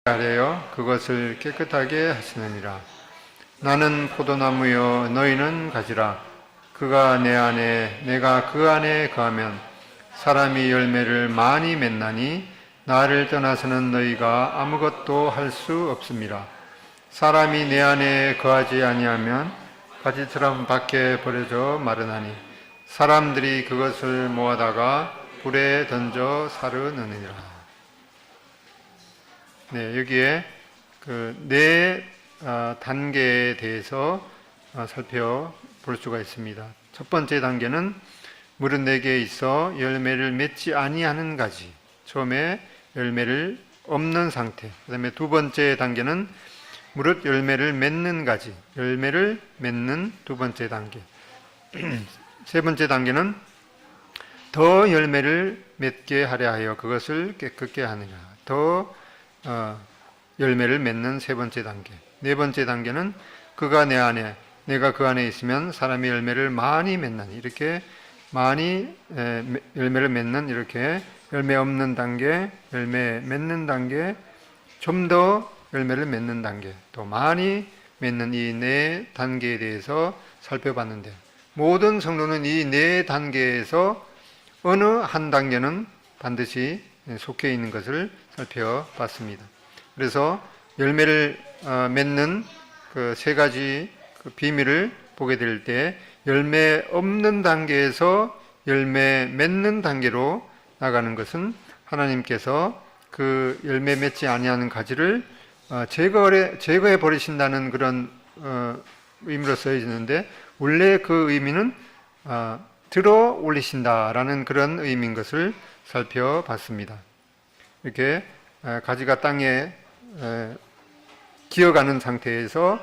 하려 그것을 깨끗하게 하시느니라. 나는 포도나무여 너희는 가지라. 그가 내 안에 내가 그 안에 거하면 사람이 열매를 많이 맺나니 나를 떠나서는 너희가 아무것도 할 수 없음이라. 사람이 내 안에 거하지 아니하면 가지처럼 밖에 버려져 마르나니 사람들이 그것을 모아다가 불에 던져 사르느니라. 네, 여기에 그 네 단계에 대해서 살펴볼 수가 있습니다. 첫 번째 단계는 무릇 내게 있어 열매를 맺지 아니하는 가지. 처음에 열매를 없는 상태. 그다음에 두 번째 단계는 무릇 열매를 맺는 가지. 열매를 맺는 두 번째 단계. 세 번째 단계는 더 열매를 맺게 하려 하여 그것을 깨끗게 하느냐. 더 열매를 맺는 세 번째 단계. 네 번째 단계는 그가 내 안에 내가 그 안에 있으면 사람이 열매를 많이 맺나니. 이렇게 많이 열매를 맺는, 이렇게 열매 없는 단계, 열매 맺는 단계, 좀 더 열매를 맺는 단계, 또 많이 맺는 이 네 단계에 대해서 살펴봤는데, 모든 성도는 이 네 단계에서 어느 한 단계는 반드시 속해 있는 것을 살펴봤습니다. 그래서 열매를 맺는 그 세 가지 그 비밀을 보게 될 때, 열매 없는 단계에서 열매 맺는 단계로 나가는 것은 하나님께서 그 열매 맺지 아니하는 가지를 제거해 버리신다는 그런 의미로 써있는데, 원래 그 의미는 들어 올리신다라는 그런 의미인 것을 살펴봤습니다. 이렇게 가지가 땅에 기어가는 상태에서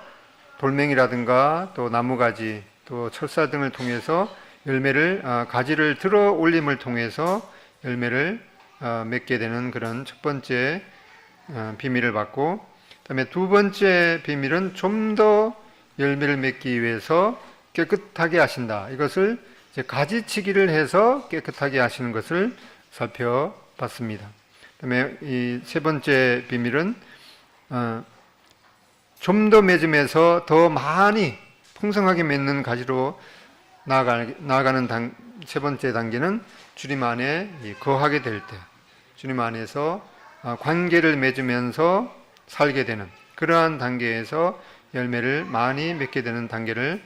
돌멩이라든가 또 나무가지 또 철사 등을 통해서 열매를 가지를 들어 올림을 통해서 열매를 맺게 되는 그런 첫 번째 비밀을 받고, 그다음에 두 번째 비밀은 좀 더 열매를 맺기 위해서 깨끗하게 하신다. 이것을 이제 가지치기를 해서 깨끗하게 하시는 것을 살펴봤습니다. 그다음에 이 세 번째 비밀은 좀 더 맺으면서 더 많이 풍성하게 맺는 가지로 나아가는 세 번째 단계는 주님 안에 거하게 될 때, 주님 안에서 관계를 맺으면서 살게 되는 그러한 단계에서 열매를 많이 맺게 되는 단계를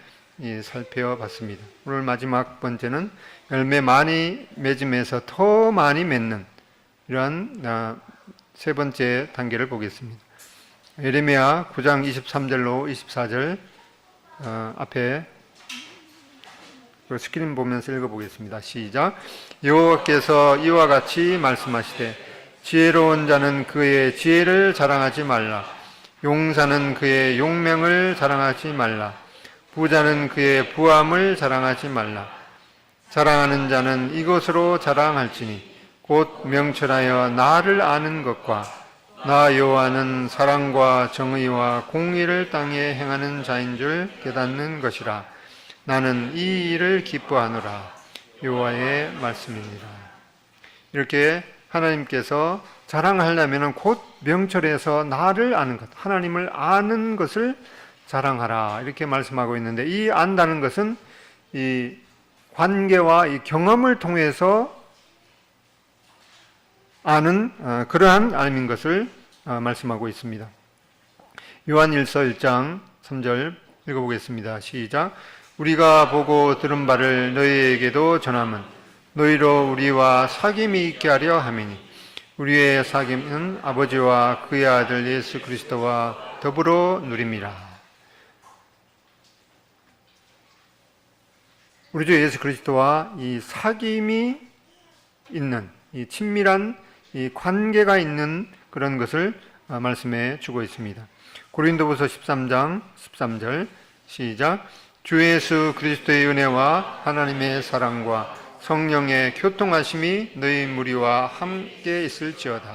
살펴봤습니다. 오늘 마지막 번째는 열매 많이 맺으면서 더 많이 맺는 이러한 세 번째 단계를 보겠습니다. 예레미야 9장 23절로 24절 앞에 스크린 보면서 읽어보겠습니다. 시작. 여호와께서 이와 같이 말씀하시되 지혜로운 자는 그의 지혜를 자랑하지 말라. 용사는 그의 용명을 자랑하지 말라. 부자는 그의 부함을 자랑하지 말라. 자랑하는 자는 이것으로 자랑할지니 곧 명철하여 나를 아는 것과 나 여호와는 사랑과 정의와 공의를 땅에 행하는 자인 줄 깨닫는 것이라. 나는 이 일을 기뻐하노라. 여호와의 말씀이니라. 이렇게 하나님께서 자랑하려면 곧 명철해서 나를 아는 것, 하나님을 아는 것을 자랑하라. 이렇게 말씀하고 있는데, 이 안다는 것은 이 관계와 이 경험을 통해서 아는 그러한 알민 것을 말씀하고 있습니다. 요한일서 1장 3절 읽어보겠습니다. 시작. 우리가 보고 들은 바를 너희에게도 전함은 너희로 우리와 사귐이 있게 하려 함이니 우리의 사귐은 아버지와 그의 아들 예수 그리스도와 더불어 누림이라. 우리 주 예수 그리스도와 이 사귐이 있는, 이 친밀한 이 관계가 있는 그런 것을 말씀해 주고 있습니다. 고린도후서 13장 13절 시작. 주 예수 그리스도의 은혜와 하나님의 사랑과 성령의 교통하심이 너희 무리와 함께 있을지어다.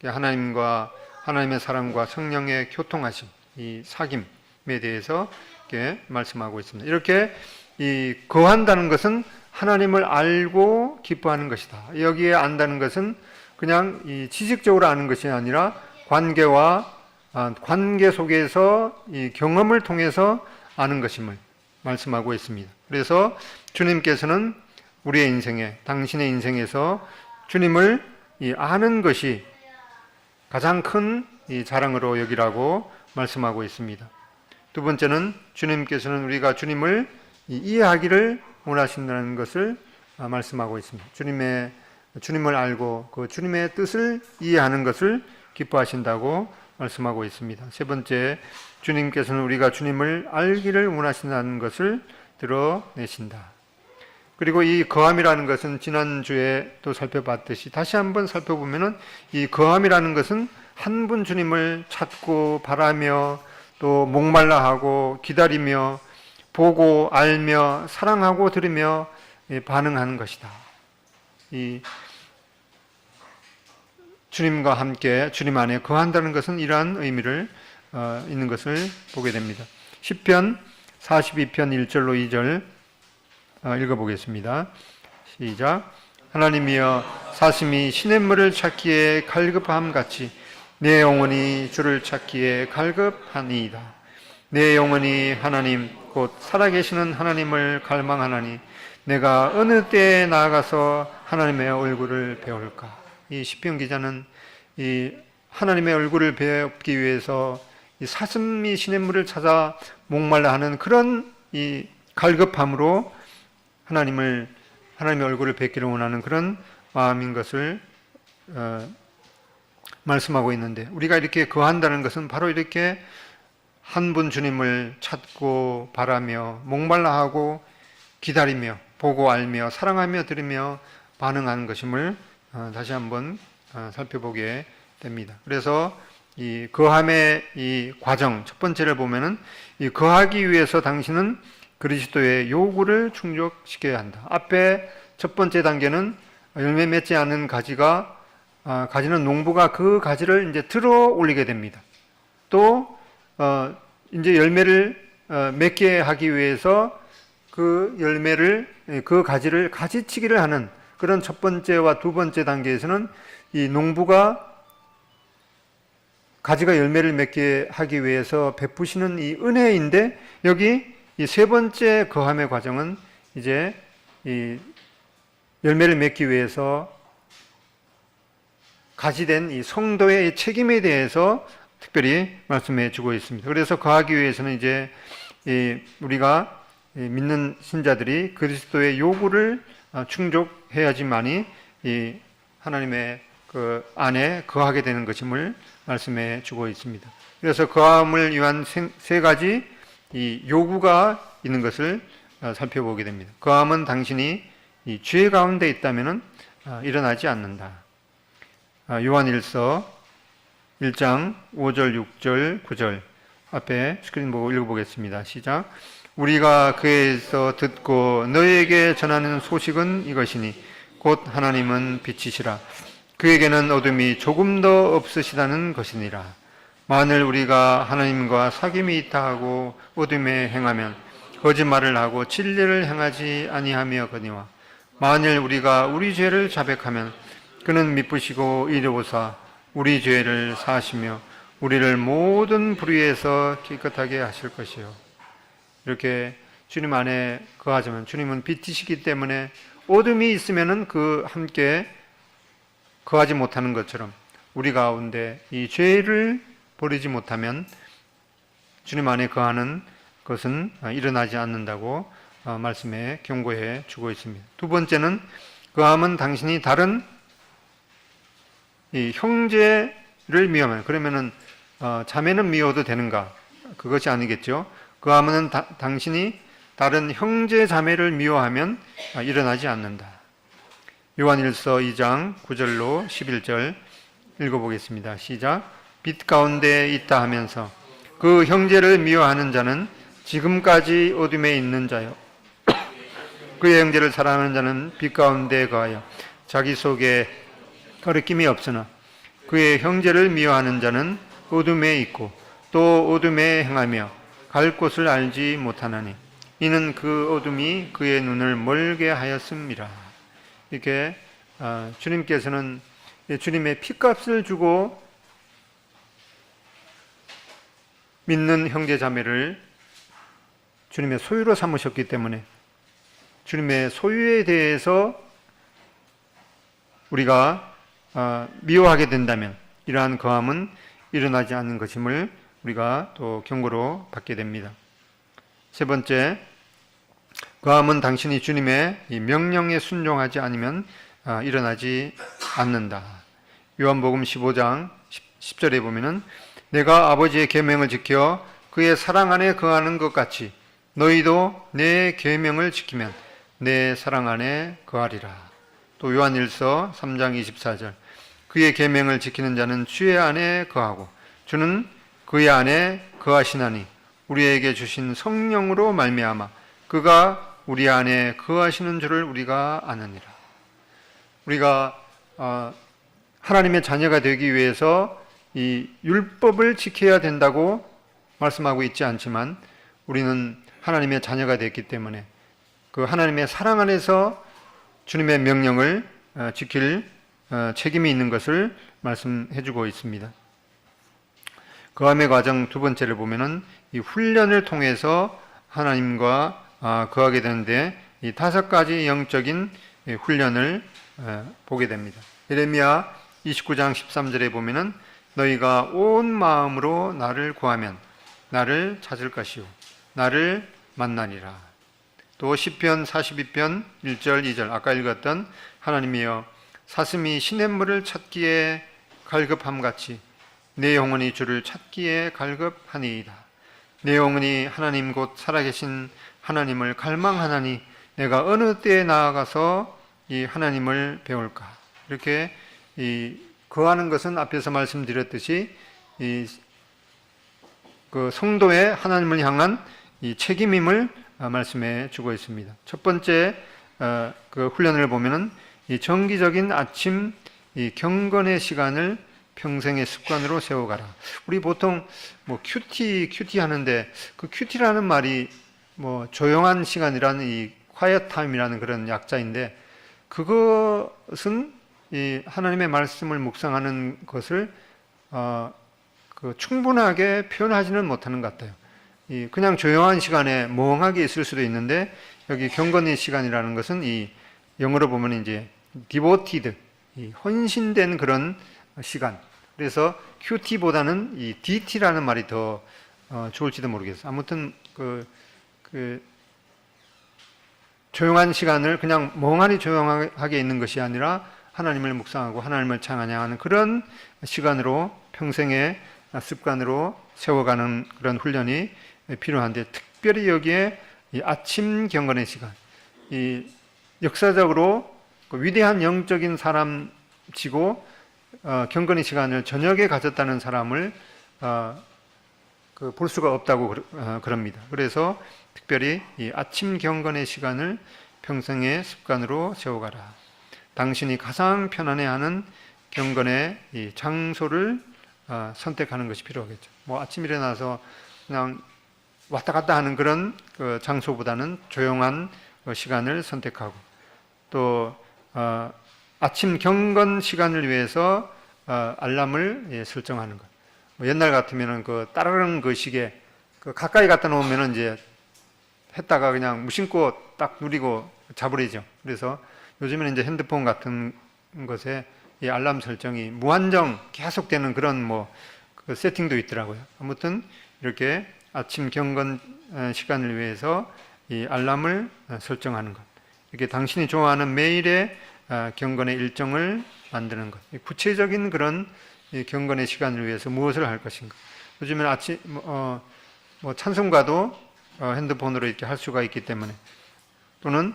하나님의 사랑과 성령의 교통하심, 이 사귐에 대해서 이렇게 말씀하고 있습니다. 이렇게 이 거한다는 것은 하나님을 알고 기뻐하는 것이다. 여기에 안다는 것은 그냥 이 지식적으로 아는 것이 아니라 관계 속에서 이 경험을 통해서 아는 것임을 말씀하고 있습니다. 그래서 주님께서는 우리의 인생에, 당신의 인생에서 주님을 아는 것이 가장 큰 자랑으로 여기라고 말씀하고 있습니다. 두 번째는 주님께서는 우리가 주님을 이해하기를 원하신다는 것을 말씀하고 있습니다. 주님을 알고 그 주님의 뜻을 이해하는 것을 기뻐하신다고 말씀하고 있습니다. 세 번째, 주님께서는 우리가 주님을 알기를 원하신다는 것을 드러내신다. 그리고 이 거함이라는 것은 지난주에 또 살펴봤듯이 다시 한번 살펴보면은 이 거함이라는 것은 한 분 주님을 찾고 바라며 또 목말라하고 기다리며 보고 알며 사랑하고 들으며 반응하는 것이다. 이 주님과 함께 주님 안에 거한다는 것은 이러한 의미를 있는 것을 보게 됩니다. 시편 42편 1절로 2절 읽어보겠습니다. 시작. 하나님이여 사슴이 시냇물을 찾기에 갈급함 같이 내 영혼이 주를 찾기에 갈급하니이다. 내 영혼이 하나님 곧 살아계시는 하나님을 갈망하나니 내가 어느 때에 나아가서 하나님의 얼굴을 배울까. 이 시편 기자는 이 하나님의 얼굴을 배우기 위해서 이 사슴이 시냇물을 찾아 목말라 하는 그런 이 갈급함으로 하나님의 얼굴을 뵙기를 원하는 그런 마음인 것을 말씀하고 있는데, 우리가 이렇게 거한다는 것은 바로 이렇게 한 분 주님을 찾고 바라며 목말라하고 기다리며 보고 알며 사랑하며 들으며 반응하는 것임을 다시 한번 살펴보게 됩니다. 그래서 이 거함의 이 과정 첫 번째를 보면은 이 거하기 위해서 당신은 그리스도의 요구를 충족시켜야 한다. 앞에 첫 번째 단계는 열매 맺지 않은 가지는 농부가 그 가지를 이제 들어 올리게 됩니다. 또 이제 열매를 맺게 하기 위해서 그 가지를 가지치기를 하는 그런 첫 번째와 두 번째 단계에서는 이 농부가 가지가 열매를 맺게 하기 위해서 베푸시는 이 은혜인데, 여기 이 세 번째 거함의 과정은 이제 이 열매를 맺기 위해서 가지된 이 성도의 책임에 대해서 특별히 말씀해 주고 있습니다. 그래서 거하기 위해서는 이제 우리가 믿는 신자들이 그리스도의 요구를 충족해야지만이 이 하나님의 그 안에 거하게 되는 것임을 말씀해 주고 있습니다. 그래서 거함을 위한 세 가지 이 요구가 있는 것을 살펴보게 됩니다. 거함은 당신이 이 죄 가운데 있다면은 일어나지 않는다. 요한일서 1장 5절, 6절, 9절 앞에 스크린 보고 읽어보겠습니다. 시작. 우리가 그에서 듣고 너희에게 전하는 소식은 이것이니 곧 하나님은 빛이시라. 그에게는 어둠이 조금도 없으시다는 것이니라. 만일 우리가 하나님과 사귐이 있다 하고 어둠에 행하면 거짓말을 하고 진리를 행하지 아니하며거니와 만일 우리가 우리 죄를 자백하면 그는 미쁘시고 이르보사 우리 죄를 사하시며 우리를 모든 불의에서 깨끗하게 하실 것이요. 이렇게 주님 안에 거하자면, 주님은 빛이시기 때문에 어둠이 있으면은 그 함께 거하지 못하는 것처럼 우리 가운데 이 죄를 버리지 못하면 주님 안에 거하는 것은 일어나지 않는다고 말씀에 경고해 주고 있습니다. 두 번째는 거함은 당신이 다른 이 형제를 미워하면, 그러면은 자매는 미워도 되는가? 그것이 아니겠죠. 거함은 당신이 다른 형제 자매를 미워하면 일어나지 않는다. 요한일서 2장 9절로 11절 읽어보겠습니다. 시작. 빛 가운데 있다 하면서 그 형제를 미워하는 자는 지금까지 어둠에 있는 자요. 그의 형제를 사랑하는 자는 빛 가운데 거하여 자기 속에 거리낌이 없으나 그의 형제를 미워하는 자는 어둠에 있고 또 어둠에 행하며 갈 곳을 알지 못하나니 이는 그 어둠이 그의 눈을 멀게 하였음이라. 이렇게 주님께서는 주님의 피값을 주고 믿는 형제 자매를 주님의 소유로 삼으셨기 때문에 주님의 소유에 대해서 우리가 미워하게 된다면 이러한 거함은 일어나지 않는 것임을 우리가 또 경고로 받게 됩니다. 세 번째, 거함은 당신이 주님의 이 명령에 순종하지 않으면 일어나지 않는다. 요한복음 15장 10절에 보면은 내가 아버지의 계명을 지켜 그의 사랑 안에 거하는 것 같이 너희도 내 계명을 지키면 내 사랑 안에 거하리라. 또 요한일서 3장 24절 그의 계명을 지키는 자는 주의 안에 거하고 주는 그의 안에 거하시나니 우리에게 주신 성령으로 말미암아 그가 우리 안에 거하시는 줄을 우리가 아느니라. 우리가 하나님의 자녀가 되기 위해서 이 율법을 지켜야 된다고 말씀하고 있지 않지만 우리는 하나님의 자녀가 됐기 때문에 그 하나님의 사랑 안에서 주님의 명령을 지킬 책임이 있는 것을 말씀해 주고 있습니다. 거함의 과정 두 번째를 보면은 이 훈련을 통해서 하나님과 거하게 되는데 이 5가지 영적인 훈련을 보게 됩니다. 예레미야 29장 13절에 보면은 너희가 온 마음으로 나를 구하면 나를 찾을 것이요 나를 만나리라. 또 시편 42편 1절 2절 아까 읽었던 하나님이여 사슴이 시냇물을 찾기에 갈급함같이 내 영혼이 주를 찾기에 갈급하니이다. 내 영혼이 하나님 곧 살아계신 하나님을 갈망하나니 내가 어느 때에 나아가서 이 하나님을 배울까. 이렇게 거하는 것은 앞에서 말씀드렸듯이 그 성도의 하나님을 향한 이 책임임을 말씀해 주고 있습니다. 첫 번째 그 훈련을 보면은 이 정기적인 아침 이 경건의 시간을 평생의 습관으로 세워가라. 우리 보통 뭐 큐티 하는데 그 큐티라는 말이 뭐 조용한 시간이라는 이 quiet time이라는 그런 약자인데 그것은 이 하나님의 말씀을 묵상하는 것을 충분하게 표현하지는 못하는 것 같아요. 그냥 조용한 시간에 멍하게 있을 수도 있는데 여기 경건의 시간이라는 것은 이 영어로 보면 이제 devoted, 헌신된 그런 시간. 그래서 QT보다는 이 DT라는 말이 더 좋을지도 모르겠어요. 아무튼 조용한 시간을 그냥 멍하니 조용하게 있는 것이 아니라 하나님을 묵상하고 하나님을 찬양하는 그런 시간으로 평생의 습관으로 세워가는 그런 훈련이 필요한데 특별히 여기에 이 아침 경건의 시간, 이 역사적으로 위대한 영적인 사람치고 경건의 시간을 저녁에 가졌다는 사람을 볼 수가 없다고 그럽니다. 그래서 특별히 이 아침 경건의 시간을 평생의 습관으로 세워가라. 당신이 가장 편안해하는 경건의 이 장소를 선택하는 것이 필요하겠죠. 뭐 아침 일어나서 그냥 왔다 갔다 하는 그런 장소보다는 조용한 시간을 선택하고 또 아침 경건 시간을 위해서 알람을 설정하는 것. 뭐 옛날 같으면은 그 따르릉 그 시계 가까이 갖다 놓으면은 이제 했다가 그냥 무심코 딱 누리고 자버리죠. 그래서 요즘에는 이제 핸드폰 같은 것에 이 알람 설정이 무한정 계속되는 그런 그 세팅도 있더라고요. 아무튼 이렇게 아침 경건 시간을 위해서 이 알람을 설정하는 것. 이렇게 당신이 좋아하는 매일의 경건의 일정을 만드는 것. 구체적인 그런 경건의 시간을 위해서 무엇을 할 것인가. 요즘에는 아침 찬송가도 핸드폰으로 이렇게 할 수가 있기 때문에 또는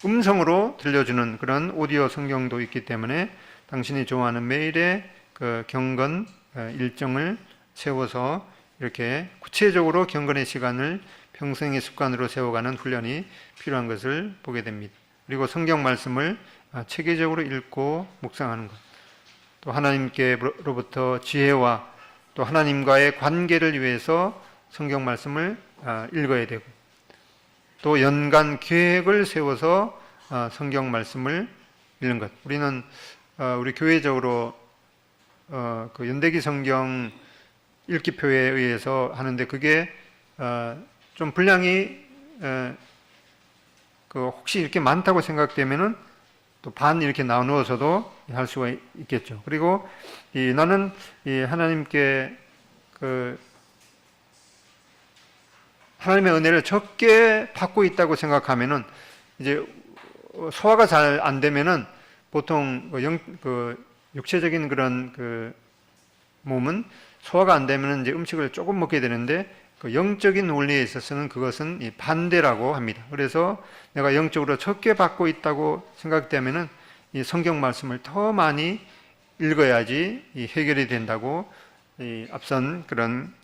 음성으로 들려주는 그런 오디오 성경도 있기 때문에 당신이 좋아하는 매일의 그 경건 일정을 세워서 이렇게 구체적으로 경건의 시간을 평생의 습관으로 세워가는 훈련이 필요한 것을 보게 됩니다. 그리고 성경 말씀을 체계적으로 읽고 묵상하는 것. 또 하나님께로부터 지혜와 또 하나님과의 관계를 위해서 성경 말씀을 읽어야 되고 또 연간 계획을 세워서 성경 말씀을 읽는 것. 우리는 우리 교회적으로 그 연대기 성경 읽기표에 의해서 하는데 그게 좀 분량이 그 혹시 이렇게 많다고 생각되면은 또 반 이렇게 나누어서도 할 수가 있겠죠. 그리고 나는 하나님께 그 하나님의 은혜를 적게 받고 있다고 생각하면은 이제 소화가 잘 안 되면은 보통 그 육체적인 그런 그 몸은 소화가 안 되면은 이제 음식을 조금 먹게 되는데 그 영적인 원리에 있어서는 그것은 반대라고 합니다. 그래서 내가 영적으로 적게 받고 있다고 생각되면은 이 성경 말씀을 더 많이 읽어야지 해결이 된다고 앞선 그런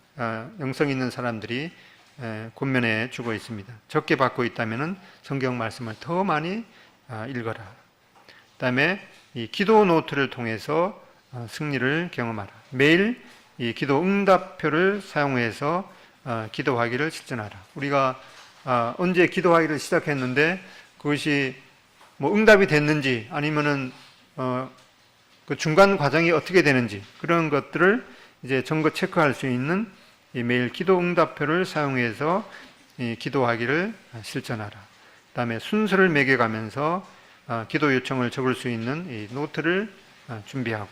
영성 있는 사람들이 권면해 주고 있습니다. 적게 받고 있다면은 성경 말씀을 더 많이 읽어라. 그다음에 이 기도 노트를 통해서 승리를 경험하라. 매일 이 기도 응답표를 사용해서 기도하기를 실천하라. 우리가 언제 기도하기를 시작했는데 그것이 뭐 응답이 됐는지 아니면은 그 중간 과정이 어떻게 되는지 그런 것들을 이제 점거 체크할 수 있는 이 매일 기도 응답표를 사용해서 기도하기를 실천하라. 그다음에 순서를 매겨가면서 기도 요청을 적을 수 있는 이 노트를 준비하고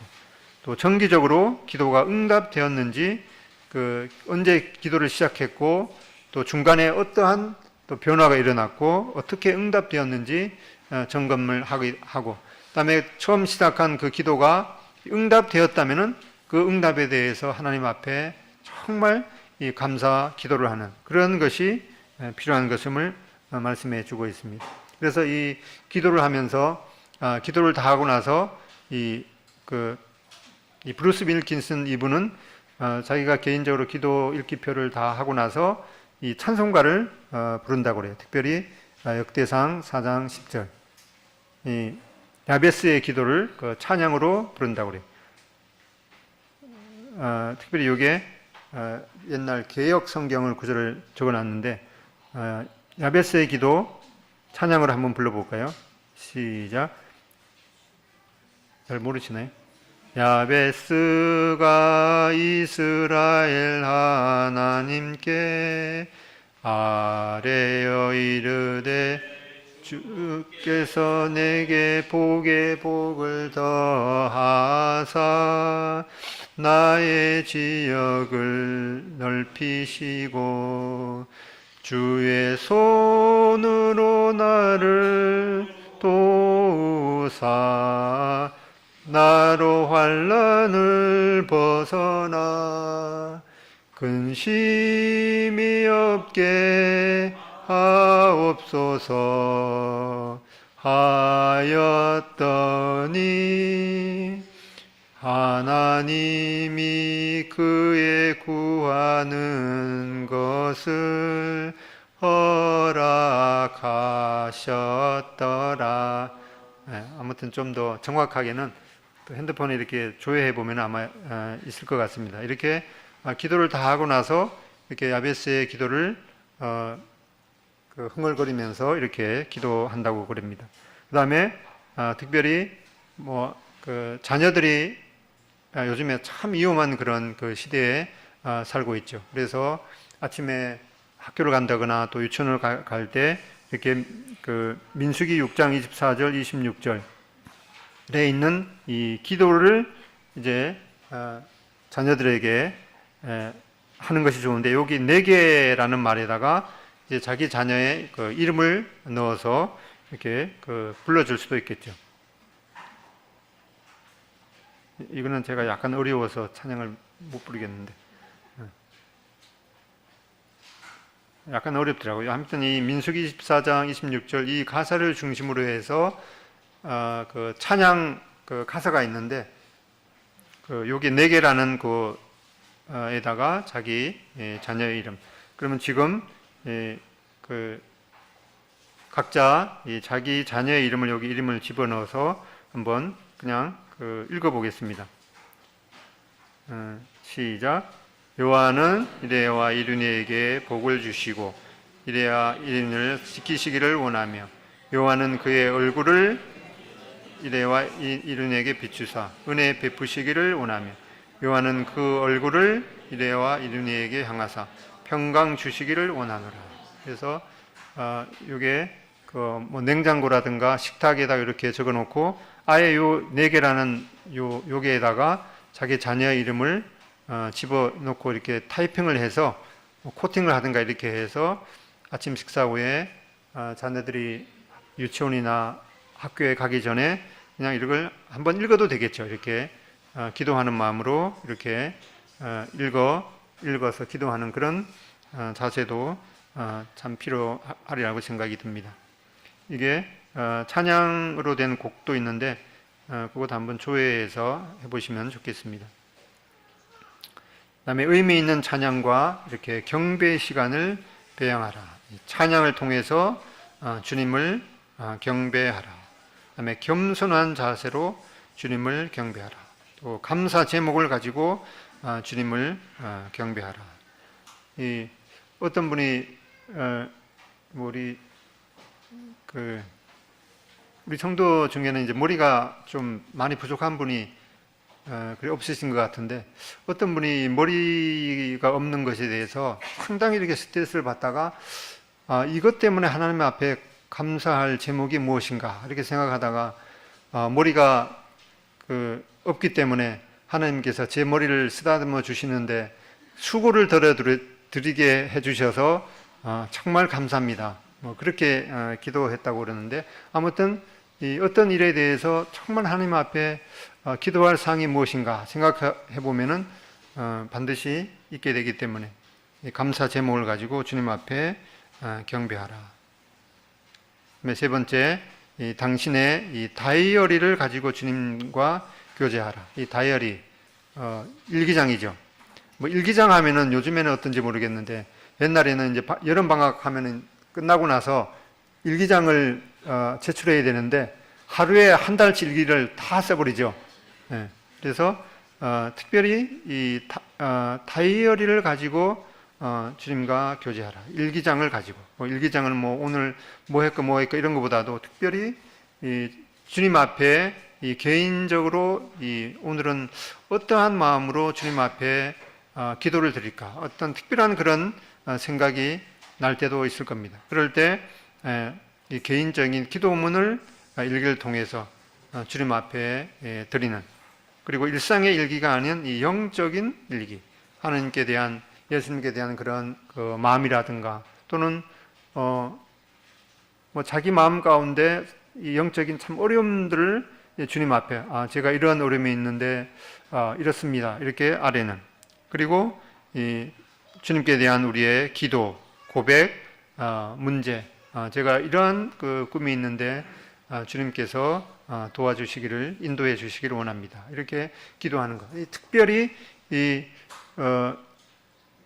또 정기적으로 기도가 응답되었는지 그 언제 기도를 시작했고 또 중간에 어떠한 또 변화가 일어났고 어떻게 응답되었는지 점검을 하고 그다음에 처음 시작한 그 기도가 응답되었다면은 그 응답에 대해서 하나님 앞에 정말 이 감사 기도를 하는 그런 것이 필요한 것임을 말씀해 주고 있습니다. 그래서 이 기도를 하면서 기도를 다 하고 나서 이 브루스 윌킨슨 이분은 자기가 개인적으로 기도 읽기표를 다 하고 나서 이 찬송가를 부른다고 그래요. 특별히 역대상 4장 10절 이 야베스의 기도를 그 찬양으로 부른다고 그래요. 특별히 이게 옛날 개역 성경을 구절을 적어놨는데 야베스의 기도 찬양으로 한번 불러볼까요? 시작. 잘 모르시나요? 야베스가 이스라엘 하나님께 아뢰어 이르되 주께서 내게 복에 복을 더하사 나의 지역을 넓히시고 주의 손으로 나를 도우사 나로 환난을 벗어나 근심이 없게 하옵소서 하였더니 하나님이 그의 구하는 것을 허락하셨더라. 아무튼 좀 더 정확하게는 또 핸드폰에 이렇게 조회해 보면 아마 있을 것 같습니다. 이렇게 기도를 다 하고 나서 이렇게 야베스의 기도를 그 흥얼거리면서 이렇게 기도한다고 그럽니다. 그 다음에 특별히 그 자녀들이 요즘에 참 위험한 그런 그 시대에 살고 있죠. 그래서 아침에 학교를 간다거나 또 유치원을 갈 때 이렇게 그 민수기 6장 24절 26절에 있는 이 기도를 이제 자녀들에게 하는 것이 좋은데 여기 내게라는 말에다가 이제 자기 자녀의 그 이름을 넣어서 이렇게 그 불러줄 수도 있겠죠. 이거는 제가 약간 어려워서 찬양을 못 부르겠는데 약간 어렵더라고요. 아무튼 이 민수기 24장 26절 이 가사를 중심으로 해서 그 찬양 그 가사가 있는데 그 여기 네 개라는 그 에다가 자기 자녀의 이름. 그러면 지금 그 각자 자기 자녀의 이름을 여기 이름을 집어넣어서 한번 그냥 읽어보겠습니다. 시작. 여호와는 이레와 이르니에게 복을 주시고 이레와 이르니를 지키시기를 원하며 여호와는 그의 얼굴을 이레와 이르니에게 비추사 은혜 베푸시기를 원하며 여호와는 그 얼굴을 이레와 이르니에게 향하사 평강 주시기를 원하노라. 그래서 이게 뭐 냉장고라든가 식탁에다 이렇게 적어놓고 아예 요 4개라는 요게에다가 자기 자녀 이름을 집어넣고 이렇게 타이핑을 해서 코팅을 하든가 이렇게 해서 아침 식사 후에 자녀들이 유치원이나 학교에 가기 전에 그냥 이걸 한번 읽어도 되겠죠. 이렇게 기도하는 마음으로 이렇게 읽어서 기도하는 그런 자세도 참 필요하리라고 생각이 듭니다. 이게 찬양으로 된 곡도 있는데 그것도 한번 조회해서 해보시면 좋겠습니다. 그다음에 의미 있는 찬양과 이렇게 경배 시간을 배양하라. 찬양을 통해서 주님을 경배하라. 그다음에 겸손한 자세로 주님을 경배하라. 또 감사 제목을 가지고 주님을 경배하라. 이 어떤 분이 우리 성도 중에는 이제 머리가 좀 많이 부족한 분이 그래 없으신 것 같은데 어떤 분이 머리가 없는 것에 대해서 상당히 이렇게 스트레스를 받다가 이것 때문에 하나님 앞에 감사할 제목이 무엇인가 이렇게 생각하다가 머리가 없기 때문에 하나님께서 제 머리를 쓰다듬어 주시는데 수고를 드리게 해주셔서 정말 감사합니다. 뭐 그렇게 기도했다고 그러는데 아무튼 어떤 일에 대해서 정말 하나님 앞에 기도할 사항이 무엇인가 생각해 보면은 반드시 있게 되기 때문에 감사 제목을 가지고 주님 앞에 경배하라. 세 번째, 당신의 이 다이어리를 가지고 주님과 교제하라. 이 다이어리 일기장이죠. 뭐 일기장 하면은 요즘에는 어떤지 모르겠는데 옛날에는 이제 여름 방학 하면은 끝나고 나서 일기장을 제출해야 되는데 하루에 한 달치 일기를 다 써버리죠. 네. 그래서 특별히 이 다이어리를 가지고 주님과 교제하라. 일기장을 가지고 일기장을 뭐 오늘 뭐 했고 이런 것보다도 특별히 이 주님 앞에 이 개인적으로 오늘은 어떠한 마음으로 주님 앞에 기도를 드릴까 어떤 특별한 그런 생각이 날 때도 있을 겁니다. 그럴 때 이 개인적인 기도문을 일기를 통해서 주님 앞에 드리는 그리고 일상의 일기가 아닌 이 영적인 일기 하나님께 대한 예수님께 대한 그런 마음이라든가 또는 뭐 자기 마음 가운데 이 영적인 참 어려움들을 주님 앞에 제가 이러한 어려움이 있는데 이렇습니다 이렇게 아뢰는 그리고 이 주님께 대한 우리의 기도 고백 문제 제가 이러한 꿈이 있는데 주님께서 도와주시기를 인도해 주시기를 원합니다. 이렇게 기도하는 것. 특별히 이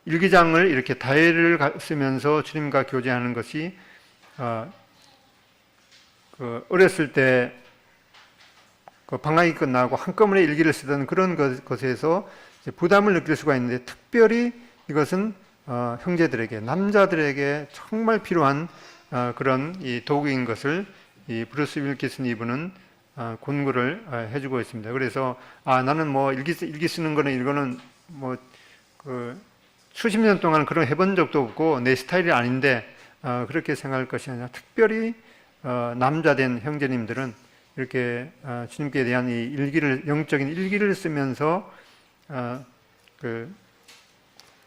일기장을 이렇게 다이어리를 쓰면서 주님과 교제하는 것이 어렸을 때 방학이 끝나고 한꺼번에 일기를 쓰던 그런 것에서 부담을 느낄 수가 있는데 특별히 이것은 형제들에게 남자들에게 정말 필요한 그런 이 도구인 것을 이 브루스 윌키슨 이분은 권고를 해주고 있습니다. 그래서 나는 뭐 일기 쓰는 거는 이거는 뭐 수십 년 동안 그런 해본 적도 없고 내 스타일이 아닌데 그렇게 생각할 것이 아니라 특별히 남자된 형제님들은 이렇게 주님께 대한 이 일기를 영적인 일기를 쓰면서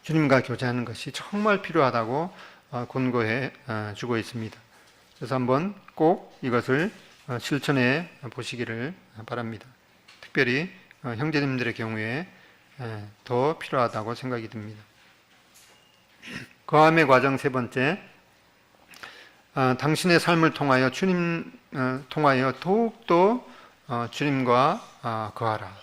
주님과 교제하는 것이 정말 필요하다고 권고해 주고 있습니다. 그래서 한번 꼭 이것을 실천해 보시기를 바랍니다. 특별히 형제님들의 경우에 더 필요하다고 생각이 듭니다. 거함의 과정 세 번째, 당신의 삶을 통하여 더욱더 주님과 거하라.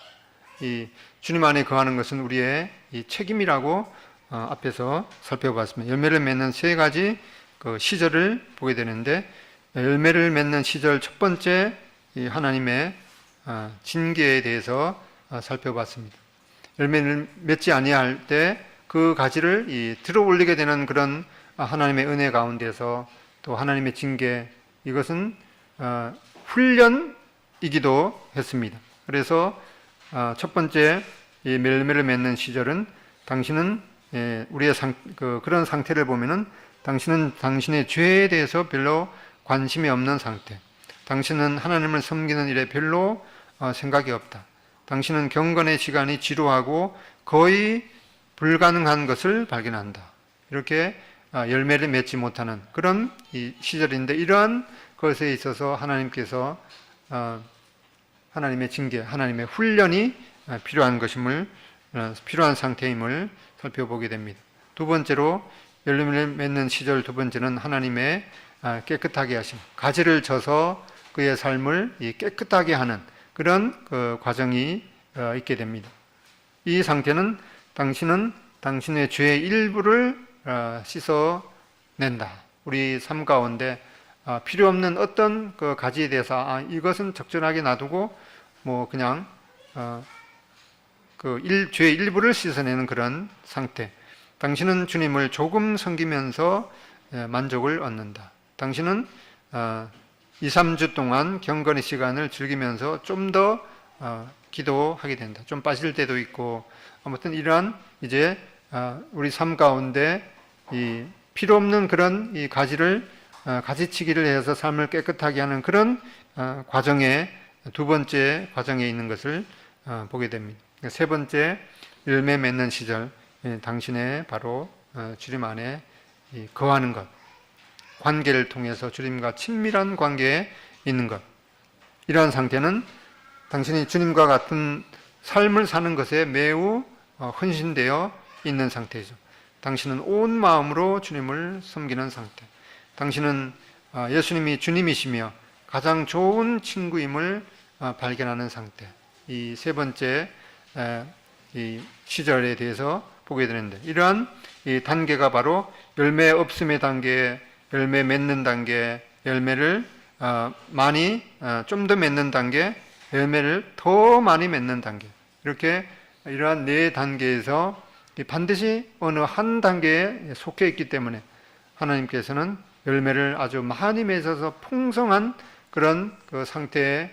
이 주님 안에 거하는 것은 우리의 이 책임이라고 앞에서 살펴봤습니다. 열매를 맺는 세 가지 시절을 보게 되는데 열매를 맺는 시절 첫 번째 이 하나님의 징계에 대해서 살펴봤습니다. 열매를 맺지 아니할 때 그 가지를 들어 올리게 되는 그런 하나님의 은혜 가운데서 또 하나님의 징계 이것은 훈련이기도 했습니다. 그래서 첫 번째 이 열매를 맺는 시절은 당신은 우리의 그런 상태를 보면은 당신은 당신의 죄에 대해서 별로 관심이 없는 상태. 당신은 하나님을 섬기는 일에 별로 생각이 없다. 당신은 경건의 시간이 지루하고 거의 불가능한 것을 발견한다. 이렇게 열매를 맺지 못하는 그런 이 시절인데, 이러한 것에 있어서 하나님께서 하나님의 징계, 하나님의 훈련이 필요한 것임을, 필요한 상태임을 살펴보게 됩니다. 두 번째로 열매를 맺는 시절, 두 번째는 하나님의 깨끗하게 하심, 가지를 져서 그의 삶을 깨끗하게 하는 그런 그 과정이 있게 됩니다. 이 상태는 당신은 당신의 죄의 일부를 씻어낸다. 우리 삶 가운데 필요 없는 어떤 그 가지에 대해서 이것은 적절하게 놔두고 뭐 그냥 죄의 일부를 씻어내는 그런 상태. 당신은 주님을 조금 섬기면서 만족을 얻는다. 당신은 2, 3주 동안 경건의 시간을 즐기면서 좀 더 기도하게 된다. 좀 빠질 때도 있고, 아무튼 이러한 이제 우리 삶 가운데 이 필요 없는 그런 이 가지를 가지치기를 해서 삶을 깨끗하게 하는 그런 과정에, 두 번째 과정에 있는 것을 보게 됩니다. 세 번째, 열매 맺는 시절, 당신의 바로 주님 안에 거하는 것, 관계를 통해서 주님과 친밀한 관계에 있는 것. 이러한 상태는 당신이 주님과 같은 삶을 사는 것에 매우 헌신되어 있는 상태죠. 당신은 온 마음으로 주님을 섬기는 상태. 당신은 예수님이 주님이시며 가장 좋은 친구임을 발견하는 상태. 이 세 번째 이 시절에 대해서 보게 되는데, 이러한 이 단계가 바로 열매 없음의 단계, 열매 맺는 단계, 열매를 많이 좀 더 맺는 단계, 열매를 더 많이 맺는 단계, 이렇게 이러한 네 단계에서 반드시 어느 한 단계에 속해 있기 때문에 하나님께서는 열매를 아주 많이 맺어서 풍성한 그런 그 상태에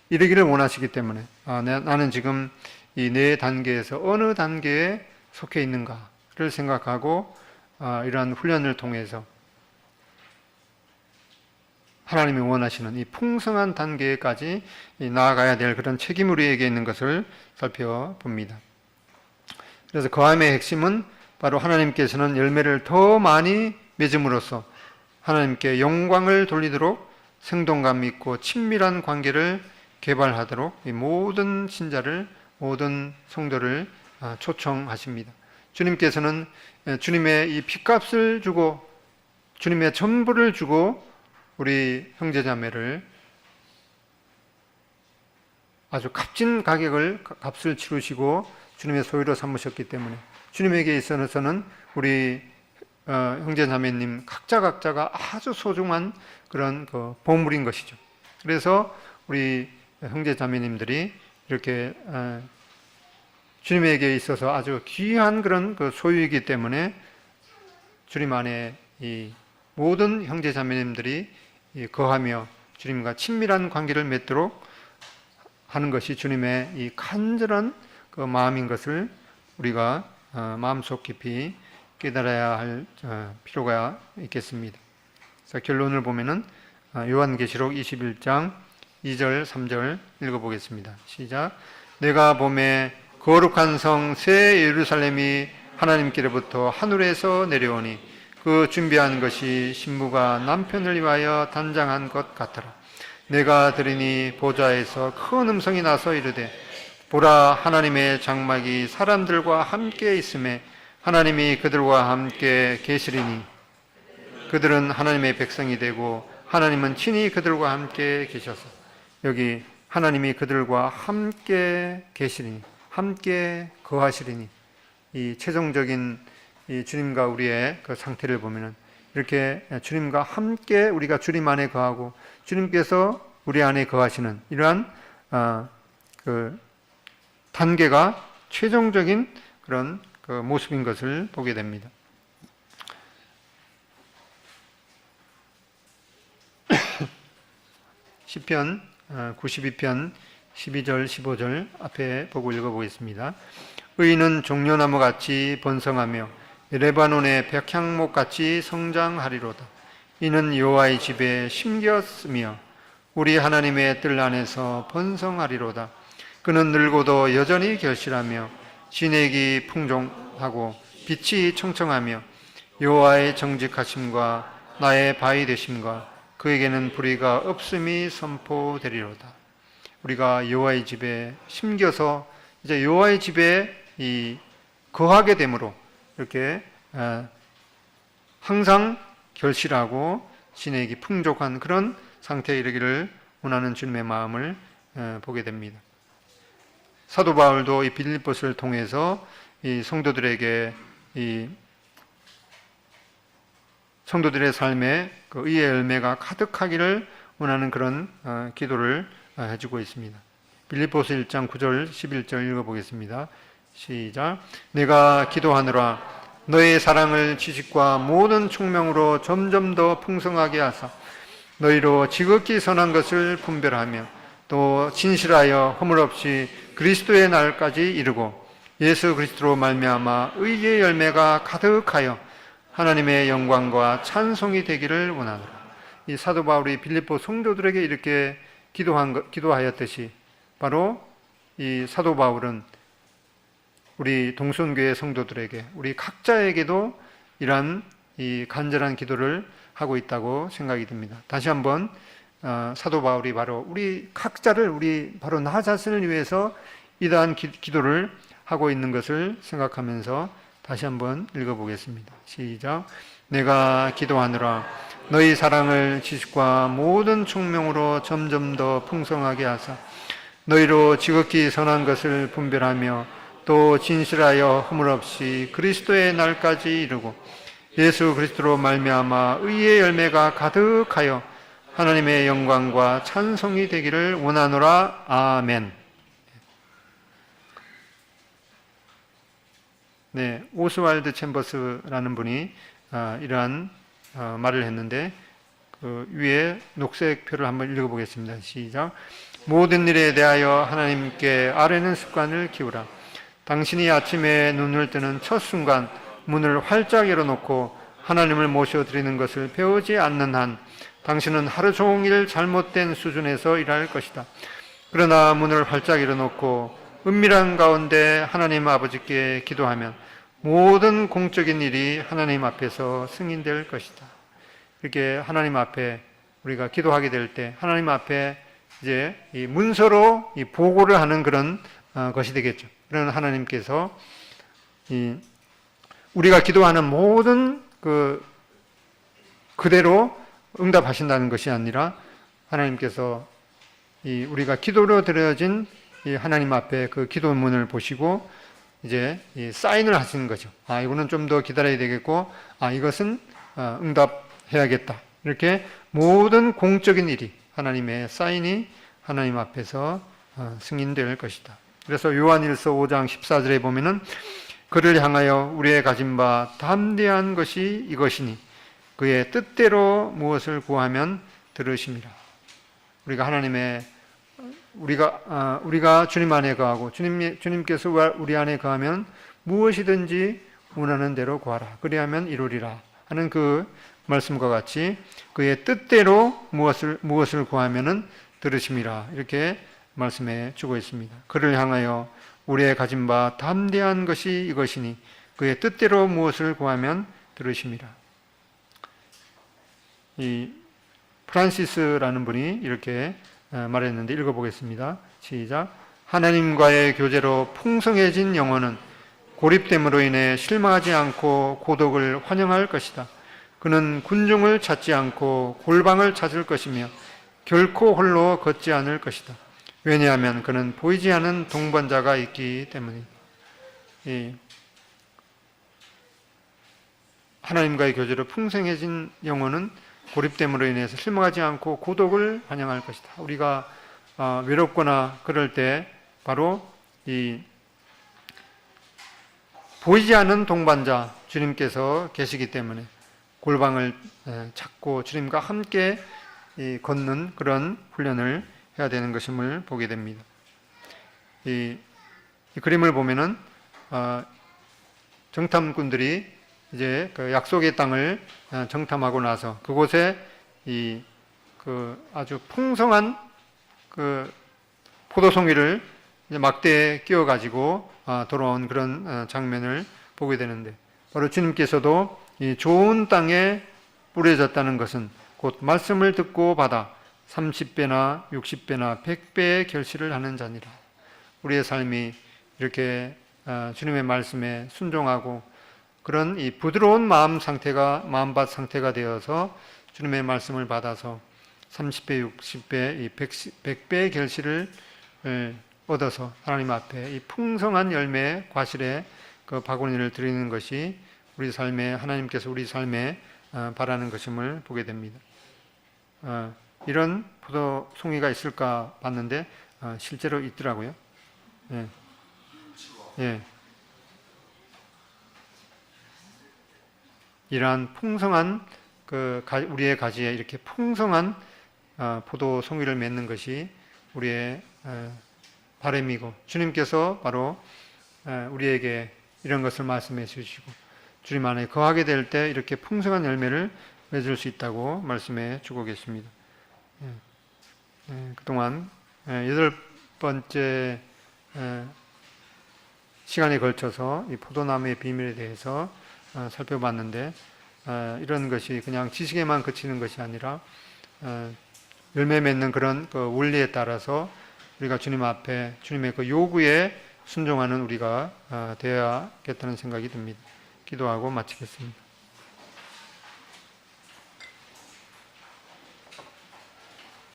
이르기를 원하시기 때문에 나는 지금 이 네 단계에서 어느 단계에 속해 있는가를 생각하고 이러한 훈련을 통해서 하나님이 원하시는 이 풍성한 단계까지 나아가야 될 그런 책임이 우리에게 있는 것을 살펴봅니다. 그래서 거함의 핵심은 바로 하나님께서는 열매를 더 많이 맺음으로써 하나님께 영광을 돌리도록 생동감 있고 친밀한 관계를 개발하도록 이 모든 신자를, 모든 성도를 초청하십니다. 주님께서는 주님의 이 핏값을 주고 주님의 전부를 주고 우리 형제자매를 아주 값진 값을 치르시고 주님의 소유로 삼으셨기 때문에 주님에게 있어서는 우리 형제자매님 각자가 아주 소중한 그런 그 보물인 것이죠. 그래서 우리 형제자매님들이 이렇게 주님에게 있어서 아주 귀한 그런 그 소유이기 때문에 주님 안에 이 모든 형제자매님들이 거하며 주님과 친밀한 관계를 맺도록 하는 것이 주님의 이 간절한 그 마음인 것을 우리가 마음속 깊이 깨달아야 할 필요가 있겠습니다. 그래서 결론을 보면은 요한계시록 21장 2절 3절 읽어보겠습니다. 시작. 내가 보매 거룩한 성 새 예루살렘이 하나님께로부터 하늘에서 내려오니 그 준비한 것이 신부가 남편을 위하여 단장한 것 같더라. 내가 들으니 보좌에서 큰 음성이 나서 이르되 보라, 하나님의 장막이 사람들과 함께 있음에 하나님이 그들과 함께 계시리니 그들은 하나님의 백성이 되고 하나님은 친히 그들과 함께 계셔서, 여기 하나님이 그들과 함께 계시리니, 함께 거하시리니, 이 최종적인 이 주님과 우리의 그 상태를 보면은 이렇게 주님과 함께 우리가 주님 안에 거하고 주님께서 우리 안에 거하시는 이러한 그 단계가 최종적인 그런 그 모습인 것을 보게 됩니다. 시편 92편 12절 15절 앞에 보고 읽어보겠습니다. 의인은 종려나무같이 번성하며 레바논의 백향목같이 성장하리로다. 이는 여호와의 집에 심겼으며 우리 하나님의 뜰 안에서 번성하리로다. 그는 늙어도 여전히 결실하며 진액이 풍족하고 빛이 청청하며 여호와의 정직하심과 나의 바위 되심과 그에게는 불의가 없음이 선포되리로다. 우리가 여호와의 집에 심겨서 이제 여호와의 집에 거하게 되므로 이렇게 항상 결실하고 진액이 풍족한 그런 상태에 이르기를 원하는 주님의 마음을 보게 됩니다. 사도 바울도 이 빌립보서를 통해서 이 성도들에게 이 성도들의 삶에 그 의의 열매가 가득하기를 원하는 그런 기도를 해주고 있습니다. 빌립보서 1장 9절 11절 읽어보겠습니다. 시작. 내가 기도하노라 너의 사랑을 지식과 모든 총명으로 점점 더 풍성하게 하사 너희로 지극히 선한 것을 분별하며 또 진실하여 허물 없이 그리스도의 날까지 이르고 예수 그리스도로 말미암아 의의 열매가 가득하여 하나님의 영광과 찬송이 되기를 원하노라. 이 사도 바울이 빌립보 성도들에게 이렇게 기도하였듯이 바로 이 사도 바울은 우리 동순교회 성도들에게 우리 각자에게도 이러한 이 간절한 기도를 하고 있다고 생각이 듭니다. 다시 한번 사도 바울이 바로 우리 각자를 우리 바로 나 자신을 위해서 이러한 기도를 하고 있는 것을 생각하면서 다시 한번 읽어보겠습니다. 시작. 내가 기도하노라 너희 사랑을 지식과 모든 총명으로 점점 더 풍성하게 하사 너희로 지극히 선한 것을 분별하며 또 진실하여 허물 없이 그리스도의 날까지 이르고 예수 그리스도로 말미암아 의의 열매가 가득하여 하나님의 영광과 찬송이 되기를 원하노라. 아멘. 네, 오스왈드 챔버스라는 분이 이러한 말을 했는데 그 위에 녹색 표를 한번 읽어보겠습니다. 시작. 모든 일에 대하여 하나님께 아뢰는 습관을 키우라. 당신이 아침에 눈을 뜨는 첫 순간 문을 활짝 열어놓고 하나님을 모셔드리는 것을 배우지 않는 한 당신은 하루 종일 잘못된 수준에서 일할 것이다. 그러나 문을 활짝 열어놓고 은밀한 가운데 하나님 아버지께 기도하면 모든 공적인 일이 하나님 앞에서 승인될 것이다. 이렇게 하나님 앞에 우리가 기도하게 될 때 하나님 앞에 이제 이 문서로 이 보고를 하는 그런 것이 되겠죠. 그러나 하나님께서 우리가 기도하는 모든 그대로 응답하신다는 것이 아니라 하나님께서 우리가 기도로 드려진 이 하나님 앞에 그 기도문을 보시고 이제 사인을 하시는 거죠. 이거는 좀 더 기다려야 되겠고, 이것은 응답해야겠다. 이렇게 모든 공적인 일이 하나님의 사인이 하나님 앞에서 승인될 것이다. 그래서 요한일서 5장 14절에 보면은 그를 향하여 우리의 가진 바 담대한 것이 이것이니 그의 뜻대로 무엇을 구하면 들으심이라. 우리가 주님 안에 거하고 주님께서 무엇이든지 안에 거하면 무엇이든지 원하는 대로 구하라. 그리하면 이루리라 하는 그 말씀과 같이 그의 뜻대로 무엇을 구하면은 들으심이라 이렇게 말씀해 주고 있습니다. 그를 향하여 우리의 가진 바 담대한 것이 이것이니 그의 뜻대로 무엇을 구하면 들으심이라. 이 프란시스라는 분이 이렇게 말했는데 읽어보겠습니다. 시작. 하나님과의 교제로 풍성해진 영혼은 고립됨으로 인해 실망하지 않고 고독을 환영할 것이다. 그는 군중을 찾지 않고 골방을 찾을 것이며 결코 홀로 걷지 않을 것이다. 왜냐하면 그는 보이지 않는 동반자가 있기 때문이다. 하나님과의 교제로 풍성해진 영혼은 고립됨으로 인해서 실망하지 않고 고독을 환영할 것이다. 우리가 외롭거나 그럴 때 바로 보이지 않는 동반자 주님께서 계시기 때문에 골방을 찾고 주님과 함께 걷는 그런 훈련을 해야 되는 것임을 보게 됩니다. 이 그림을 보면은 정탐꾼들이 이제 그 약속의 땅을 정탐하고 나서 그곳에 그 아주 풍성한 그 포도송이를 이제 막대에 끼워 가지고 돌아온 그런 장면을 보게 되는데, 바로 주님께서도 이 좋은 땅에 뿌려졌다는 것은 곧 말씀을 듣고 받아 30배나 60배나 100배의 결실을 하는 자니라. 우리의 삶이 이렇게 주님의 말씀에 순종하고 그런 이 부드러운 마음밭 상태가 되어서 주님의 말씀을 받아서 30배, 60배, 이 100배의 결실을 얻어서 하나님 앞에 이 풍성한 열매, 과실의 그 바구니를 드리는 것이 우리 삶에, 하나님께서 우리 삶에 바라는 것임을 보게 됩니다. 이런 포도송이가 있을까 봤는데 실제로 있더라고요. 예. 예. 이러한 풍성한 우리의 가지에 이렇게 풍성한 포도송이를 맺는 것이 우리의 바람이고, 주님께서 바로 우리에게 이런 것을 말씀해 주시고 주님 안에 거하게 될 때 이렇게 풍성한 열매를 맺을 수 있다고 말씀해 주고 계십니다. 그동안 8번째 시간에 걸쳐서 이 포도나무의 비밀에 대해서 살펴봤는데, 이런 것이 그냥 지식에만 그치는 것이 아니라 열매 맺는 그런 그 원리에 따라서 우리가 주님 앞에 주님의 그 요구에 순종하는 우리가 되어야겠다는 생각이 듭니다. 기도하고 마치겠습니다.